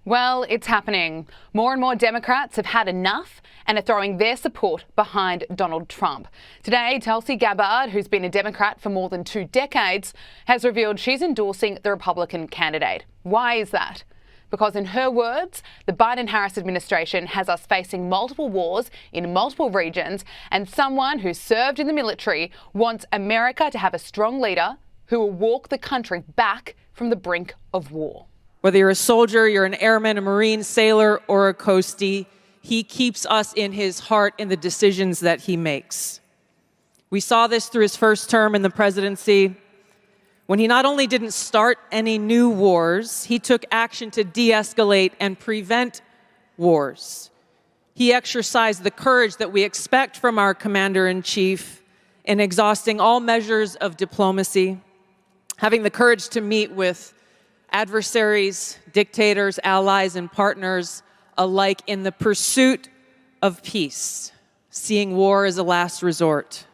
Well, it's happening. More and more Democrats have had enough and are throwing their support behind Donald Trump. Today, Tulsi Gabbard, who's been a Democrat for more than 2 decades, has revealed she's endorsing the Republican candidate. Why is that? Because in her words, the Biden-Harris administration has us facing multiple wars in multiple regions, and someone who served in the military wants America to have a strong leader who will walk the country back from the brink of war. Whether you're a soldier, you're an airman, a Marine, sailor, or a coastie, he keeps us in his heart in the decisions that he makes. We saw this through his first term in the presidency, when he not only didn't start any new wars, he took action to de-escalate and prevent wars. He exercised the courage that we expect from our commander-in-chief in exhausting all measures of diplomacy, having the courage to meet with adversaries, dictators, allies, and partners alike in the pursuit of peace, seeing war as a last resort.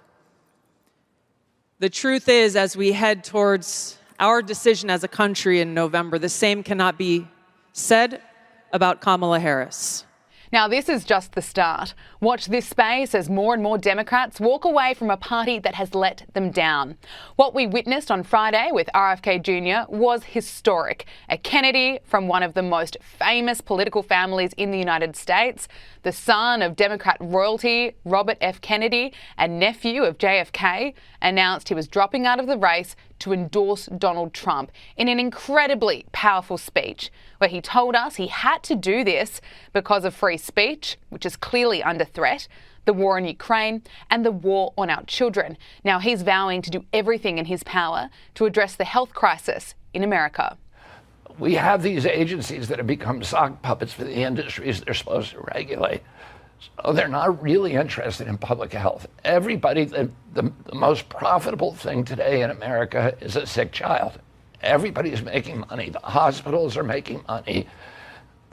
The truth is, as we head towards our decision as a country in November, the same cannot be said about Kamala Harris. Now, this is just the start. Watch this space as more and more Democrats walk away from a party that has let them down. What we witnessed on Friday with RFK Jr. was historic. A Kennedy from one of the most famous political families in the United States, the son of Democrat royalty Robert F. Kennedy and nephew of JFK, announced he was dropping out of the race to endorse Donald Trump in an incredibly powerful speech where he told us he had to do this because of free speech, which is clearly under threat, the war in Ukraine, and the war on our children. Now he's vowing to do everything in his power to address the health crisis in America. We have these agencies that have become sock puppets for the industries they're supposed to regulate. So they're not really interested in public health. Everybody, the most profitable thing today in America is a sick child. Everybody's making money. The hospitals are making money.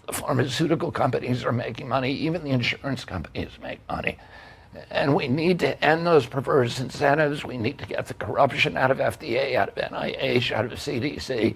The pharmaceutical companies are making money. Even the insurance companies make money. And we need to end those perverse incentives. We need to get the corruption out of FDA, out of NIH, out of CDC,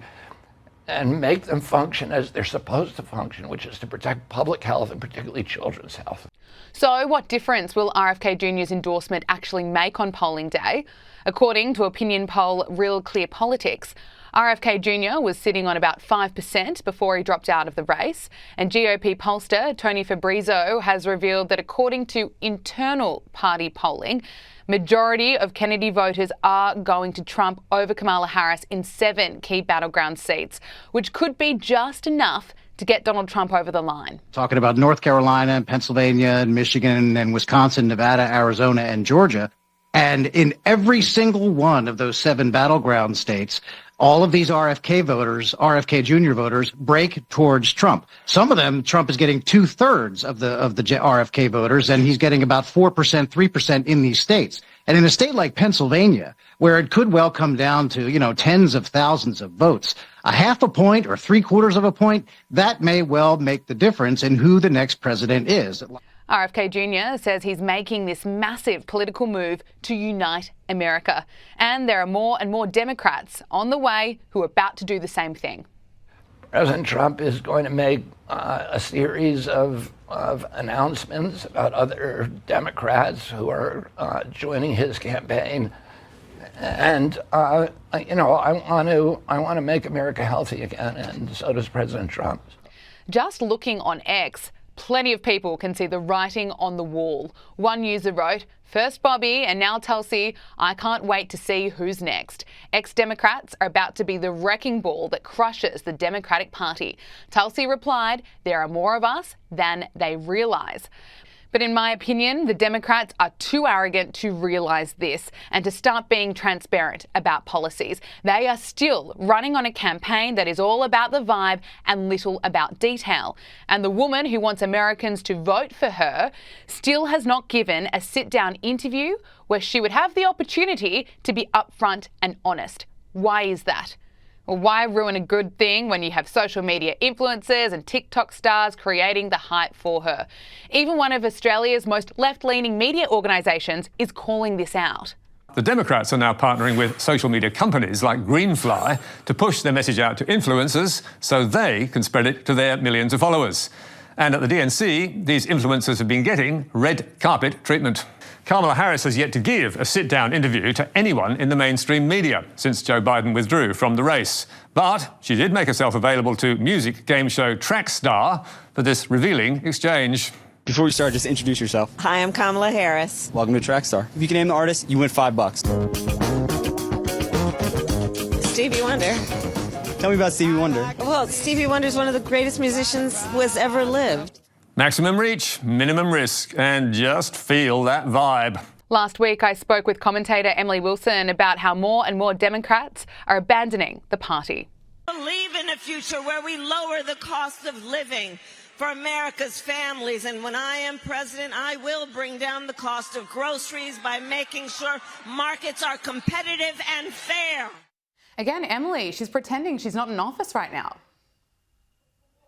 and make them function as they're supposed to function, which is to protect public health and particularly children's health. So what difference will RFK Jr.'s endorsement actually make on polling day? According to opinion poll Real Clear Politics, RFK Jr. was sitting on about 5% before he dropped out of the race, and GOP pollster Tony Fabrizio has revealed that according to internal party polling, majority of Kennedy voters are going to Trump over Kamala Harris in 7 key battleground seats, which could be just enough to get Donald Trump over the line. Talking about North Carolina and Pennsylvania and Michigan and Wisconsin, Nevada, Arizona, and Georgia. And in every single one of those 7 battleground states, all of these RFK Jr. voters break towards Trump. Some of them, Trump is getting 2/3 of the RFK voters, and he's getting about 4%, 3% in these states. And in a state like Pennsylvania, where it could well come down to, tens of thousands of votes, a half a point or 3/4 of a point, that may well make the difference in who the next president is. RFK Jr. says he's making this massive political move to unite America. And there are more and more Democrats on the way who are about to do the same thing. President Trump is going to make a series of announcements about other Democrats who are joining his campaign. And, I want to make America healthy again, and so does President Trump. Just looking on X, plenty of people can see the writing on the wall. One user wrote, "First Bobby and now Tulsi, I can't wait to see who's next. Ex-Democrats are about to be the wrecking ball that crushes the Democratic Party." Tulsi replied, "There are more of us than they realise." But in my opinion, the Democrats are too arrogant to realise this and to start being transparent about policies. They are still running on a campaign that is all about the vibe and little about detail. And the woman who wants Americans to vote for her still has not given a sit-down interview where she would have the opportunity to be upfront and honest. Why is that? Well, why ruin a good thing when you have social media influencers and TikTok stars creating the hype for her? Even one of Australia's most left-leaning media organisations is calling this out. The Democrats are now partnering with social media companies like Greenfly to push their message out to influencers so they can spread it to their millions of followers. And at the DNC, these influencers have been getting red carpet treatment. Kamala Harris has yet to give a sit-down interview to anyone in the mainstream media since Joe Biden withdrew from the race. But she did make herself available to music game show Track Star for this revealing exchange. Before we start, just introduce yourself. Hi, I'm Kamala Harris. Welcome to Trackstar. If you can name the artist, you win $5. Stevie Wonder. Tell me about Stevie Wonder. Well, Stevie Wonder is one of the greatest musicians who has ever lived. Maximum reach, minimum risk, and just feel that vibe. Last week, I spoke with commentator Emily Wilson about how more and more Democrats are abandoning the party. Believe in a future where we lower the cost of living for America's families. And when I am president, I will bring down the cost of groceries by making sure markets are competitive and fair. Again, Emily, she's pretending she's not in office right now.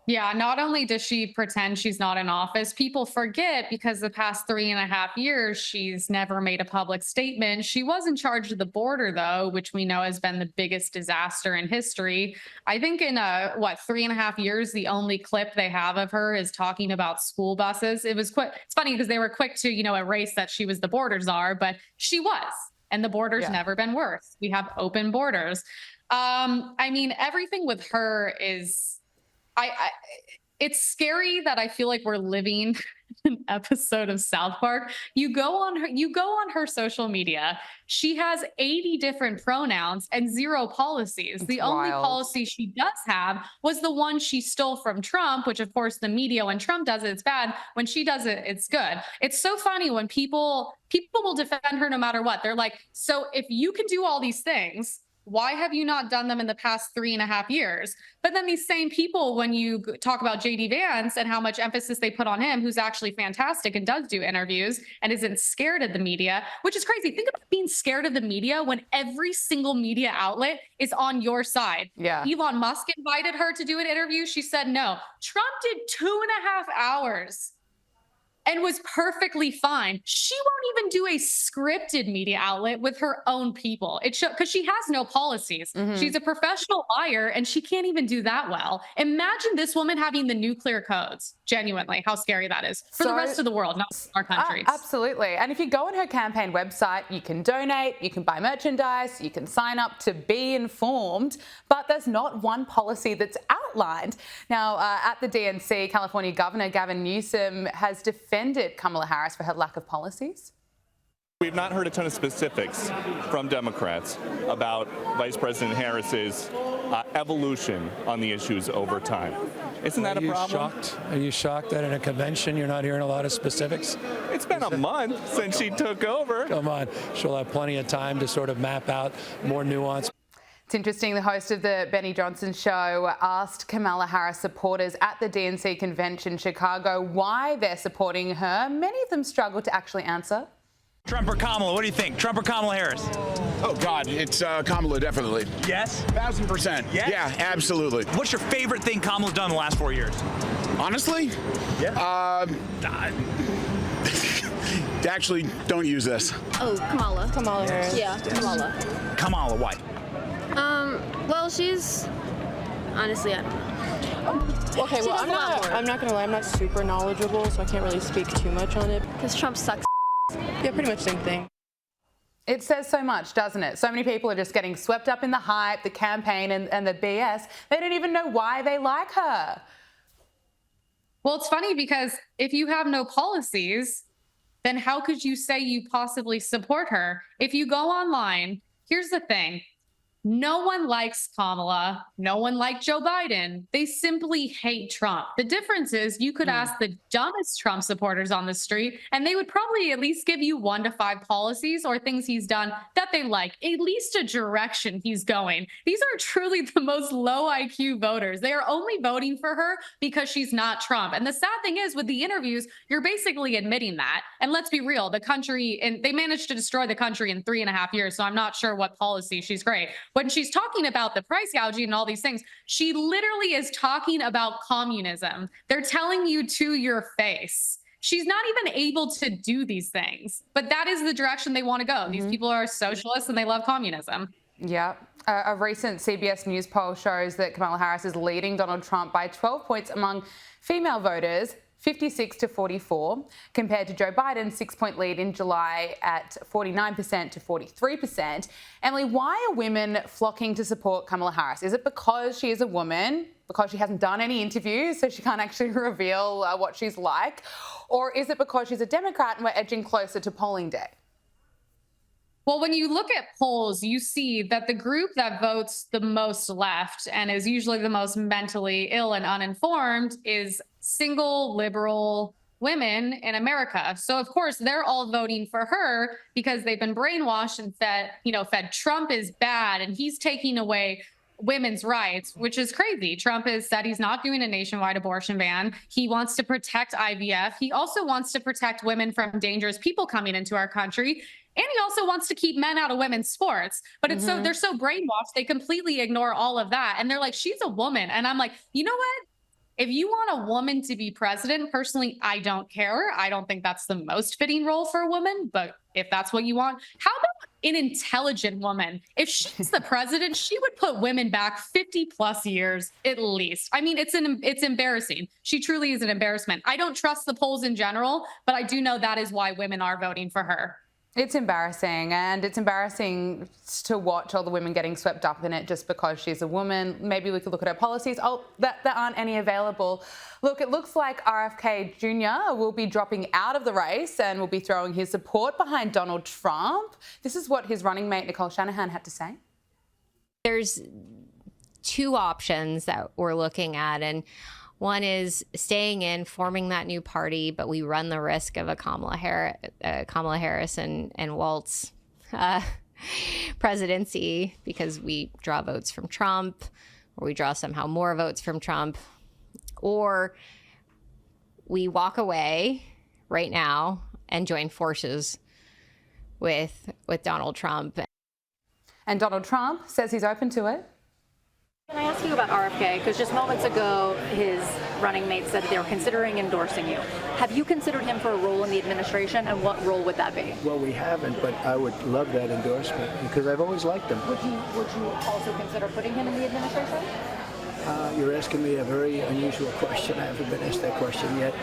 Yeah, not only does she pretend she's not in office, people forget because the past 3.5 years, she's never made a public statement. She was in charge of the border, though, which we know has been the biggest disaster in history. I think in 3.5 years, the only clip they have of her is talking about school buses. It was quick. It's funny because they were quick to, erase that she was the border czar, but she was. And the border's never been worse. We have open borders. Everything with her is... it's scary that I feel like we're living an episode of South Park. You go on her social media. She has 80 different pronouns and 0 policies. The only policy she does have was the one she stole from Trump, which of course the media, when Trump does it, it's bad. When she does it, it's good. It's so funny when people will defend her no matter what. They're like, so if you can do all these things, why have you not done them in the past 3.5 years? But then these same people, when you talk about J.D. Vance and how much emphasis they put on him, who's actually fantastic and does do interviews and isn't scared of the media, which is crazy. Think about being scared of the media when every single media outlet is on your side. Yeah. Elon Musk invited her to do an interview. She said no. Trump did 2.5 hours and was perfectly fine. She won't even do a scripted media outlet with her own people. Because she has no policies. Mm-hmm. She's a professional liar, and she can't even do that well. Imagine this woman having the nuclear codes. Genuinely, how scary that is for the rest of the world, not our countries. Absolutely. And if you go on her campaign website, you can donate, you can buy merchandise, you can sign up to be informed, but there's not one policy that's outlined. Now, at the DNC, California Governor Gavin Newsom has defended Kamala Harris for her lack of policies. We've not heard a ton of specifics from Democrats about Vice President Harris's evolution on the issues over time. Isn't that a problem? Are you shocked that in a convention you're not hearing a lot of specifics? It's been a month since she took over. Come on, she'll have plenty of time to sort of map out more nuance. It's interesting, the host of the Benny Johnson show asked Kamala Harris supporters at the DNC convention in Chicago why they're supporting her. Many of them struggled to actually answer. Trump or Kamala, what do you think? Trump or Kamala Harris? Oh, God, it's Kamala, definitely. Yes? 1,000%. Yes? Yeah, absolutely. What's your favorite thing Kamala's done in the last 4 years? Honestly? Yeah. Actually, don't use this. Oh, Kamala. Kamala Harris. Yeah, Kamala. Kamala, why? Well, she's... Honestly, I don't know. Okay, well, I'm not gonna lie, I'm not super knowledgeable, so I can't really speak too much on it. Because Trump sucks. Yeah, pretty much same thing. It says so much, doesn't it? So many people are just getting swept up in the hype, the campaign, and the BS. They don't even know why they like her. Well, it's funny because if you have no policies, then how could you say you possibly support her? If you go online, here's the thing. No one likes Kamala. No one liked Joe Biden. They simply hate Trump. The difference is you could ask the dumbest Trump supporters on the street, and they would probably at least give you 1 to 5 policies or things he's done that they like, at least a direction he's going. These are truly the most low IQ voters. They are only voting for her because she's not Trump. And the sad thing is with the interviews, you're basically admitting that. And let's be real, the country, and they managed to destroy the country in 3.5 years. So I'm not sure what policy she's great. When she's talking about the price gouging and all these things, she literally is talking about communism. They're telling you to your face. she's not even able to do these things. But that is the direction they want to go. These people are socialists and they love communism. Yeah. A recent CBS News poll shows that Kamala Harris is leading Donald Trump by 12 points among female voters, 56 to 44, compared to Joe Biden's 6-point lead in July at 49% to 43%. Emily, why are women flocking to support Kamala Harris? Is it because she is a woman, because she hasn't done any interviews, so she can't actually reveal what she's like? Or is it because she's a Democrat and we're edging closer to polling day? Well, when you look at polls, you see that the group that votes the most left and is usually the most mentally ill and uninformed is single liberal women in America. So, of course, they're all voting for her because they've been brainwashed and fed Trump is bad and he's taking away women's rights, which is crazy. Trump has said he's not doing a nationwide abortion ban. He wants to protect IVF. He also wants to protect women from dangerous people coming into our country. And he also wants to keep men out of women's sports. But it's they're so brainwashed, they completely ignore all of that. And they're like, she's a woman. And I'm like, you know what? If you want a woman to be president, personally, I don't care. I don't think that's the most fitting role for a woman. But if that's what you want, how about an intelligent woman? If she's the president, she would put women back 50 plus years at least. I mean, it's embarrassing. She truly is an embarrassment. I don't trust the polls in general, but I do know that is why women are voting for her. It's embarrassing, and it's embarrassing to watch all the women getting swept up in it just because she's a woman. Maybe we could look at her policies. Oh, there aren't any available. Look, it looks like RFK Jr. will be dropping out of the race and will be throwing his support behind Donald Trump. This is what his running mate, Nicole Shanahan, had to say. There's two options that we're looking at, and one is staying in, forming that new party, but we run the risk of a Kamala Harris and Waltz presidency because we draw votes from Trump, or we draw somehow more votes from Trump, or we walk away right now and join forces with Donald Trump. And Donald Trump says he's open to it. Can I ask you about RFK? Because just moments ago, his running mate said that they were considering endorsing you. Have you considered him for a role in the administration, and what role would that be? Well, we haven't, but I would love that endorsement because I've always liked him. Would you also consider putting him in the administration? You're asking me a very unusual question. I haven't been asked that question yet.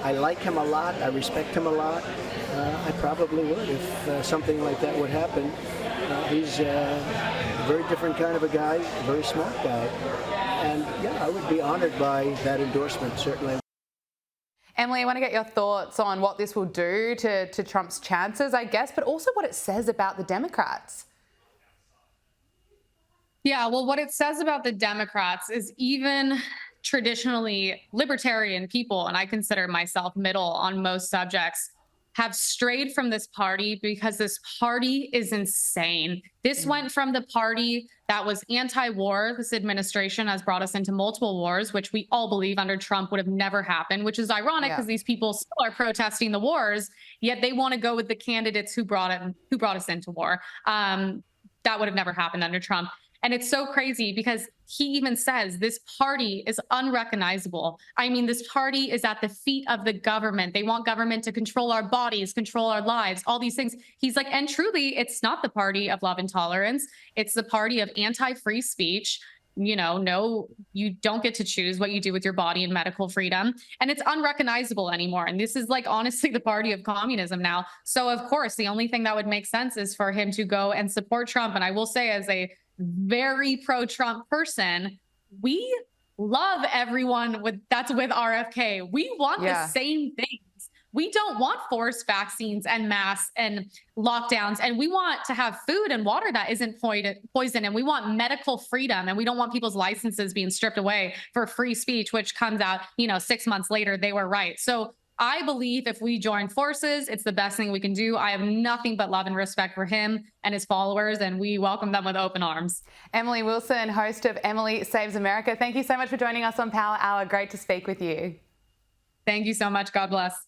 I like him a lot. I respect him a lot. I probably would if something like that would happen. He's a very different kind of a guy, a very smart guy. And yeah, I would be honored by that endorsement, certainly. Emily, I want to get your thoughts on what this will do to Trump's chances, I guess, but also what it says about the Democrats. Yeah, well, what it says about the Democrats is even traditionally libertarian people, and I consider myself middle on most subjects, have strayed from this party because this party is insane. This went from the party that was anti-war. This administration has brought us into multiple wars, which we all believe under Trump would have never happened, which is ironic because these people still are protesting the wars, yet they want to go with the candidates who brought us into war. That would have never happened under Trump. And it's so crazy because he even says this party is unrecognizable. I mean, this party is at the feet of the government. They want government to control our bodies, control our lives, all these things. He's like, and truly, it's not the party of love and tolerance. It's the party of anti-free speech. No, you don't get to choose what you do with your body and medical freedom. And it's unrecognizable anymore. And this is like, honestly, the party of communism now. So, of course, the only thing that would make sense is for him to go and support Trump. And I will say, as a very pro-Trump person, we love everyone that's with RFK. We want the same things. We don't want forced vaccines and masks and lockdowns, and we want to have food and water that isn't poison, and we want medical freedom, and we don't want people's licenses being stripped away for free speech, which comes out, 6 months later, they were right. So I believe if we join forces, it's the best thing we can do. I have nothing but love and respect for him and his followers, and we welcome them with open arms. Emily Wilson, host of Emily Saves America, thank you so much for joining us on Power Hour. Great to speak with you. Thank you so much. God bless.